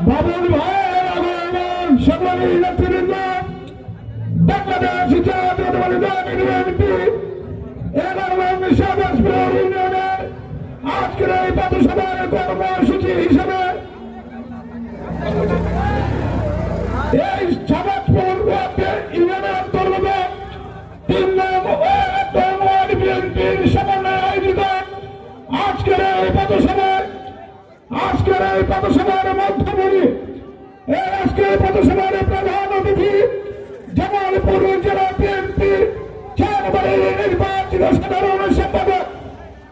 বাবুল ভাই আগমন সকলের নেতৃবৃন্দ বাংলাদেশ জাতীয়তাবাদী দল বিএনপি 11 শাহবাজপুর ইউনিয়নের আজকের এই পথসভার কর্মসূচি হিসেবে এই শাহবাজপুর ইউনিয়নের অন্তর্গত 3 নং ওয়ার্ড বিএনপির সমন্বয়ে আয়োজিত আজকের এই পথসভার মধ্যমণি আজকের পথসভার প্রধান অতিথি জামালপুর জেলা বিএনপি 4 বারের নির্বাচিত সাধারণ সম্পাদক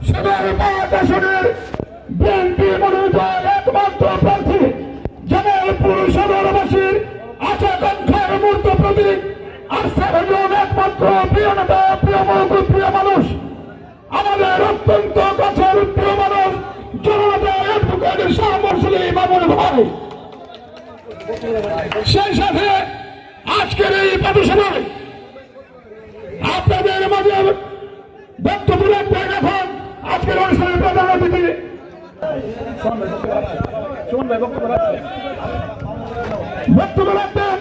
সদর 5 আসনের বিএনপি মনোনীত একমাত্র প্রার্থী জামালপুর সদরবাসীর আশাকাঙ্ক্ষার মূর্ত প্রতীক আস্থার একমাত্র প্রিয় নেতা প্রিয় মানুষ আমাদের অত্যন্ত কাছের প্রিয় মানুষ জনতা অ্যাডভোকেট শাহমর্শলী বাবুল ভাই। সেই সাথে আজকের এই পথসভায় আপনাদের মাঝে বক্তব্য রাখবেন এখন আজকের অনুষ্ঠানের প্রধান অতিথি বক্তব্য রাখবেন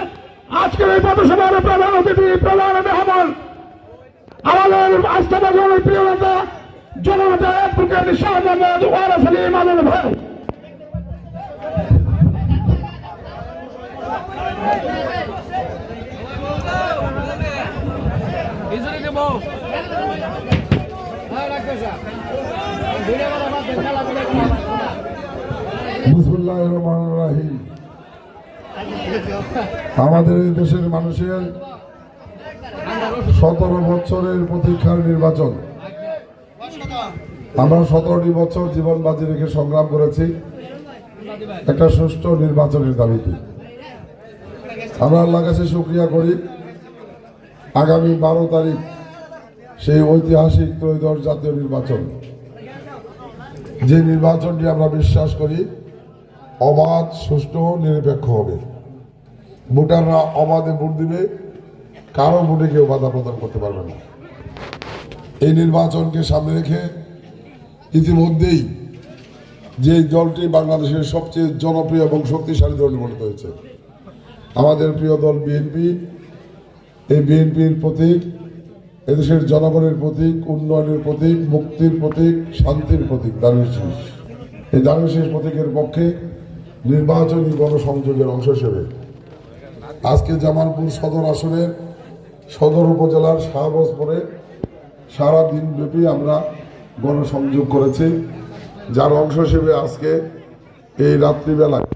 আজকের এই পথসভার প্রধান অতিথি প্রধান মেহমান আমাদের আস্থাভাজনের প্রিয় নেতা জনতা অ্যাডভোকেট শাহ মোহাম্মদ ওয়ারাস আলী মামুন ভাই। বিসমিল্লাহির রহমানির রহিম। আমাদের এই দেশের মানুষের 17 বছরের প্রতীক্ষার নির্বাচন। আমরা 17টি বছর জীবন বাজি রেখে সংগ্রাম করেছি একটা সুষ্ঠু নির্বাচনের দাবিতে। আমরা আল্লাহর কাছে শুকরিয়া করি আগামী 12 তারিখ সেই ঐতিহাসিক ত্রয়োদশ জাতীয় নির্বাচন, যে নির্বাচনটি আমরা বিশ্বাস করি অবাধ সুষ্ঠু নিরপেক্ষ হবে। ভোটাররা অবাধে ভোট দিবে, কারো ভোটে কেউ বাধা প্রদান করতে পারবে না। এই নির্বাচনকে সামনে রেখে ইতিমধ্যেই যে দলটি বাংলাদেশের সবচেয়ে জনপ্রিয় এবং শক্তিশালী দল গঠিত হয়েছে আমাদের প্রিয় দল বিএনপি, এই বিএনপির প্রতীক এদেশের জনগণের প্রতীক, উন্নয়নের প্রতীক, মুক্তির প্রতীক, শান্তির প্রতীক দানের শীষ। এই দানের শীষ প্রতীকের পক্ষে নির্বাচনী গণসংযোগের অংশ হিসেবে আজকে জামালপুর সদর আসনের সদর উপজেলার শাহবাজপুরে সারা দিন ব্যাপী আমরা গণসংযোগ করেছি, যার অংশ হিসেবে আজকে এই রাত্রিবেলায়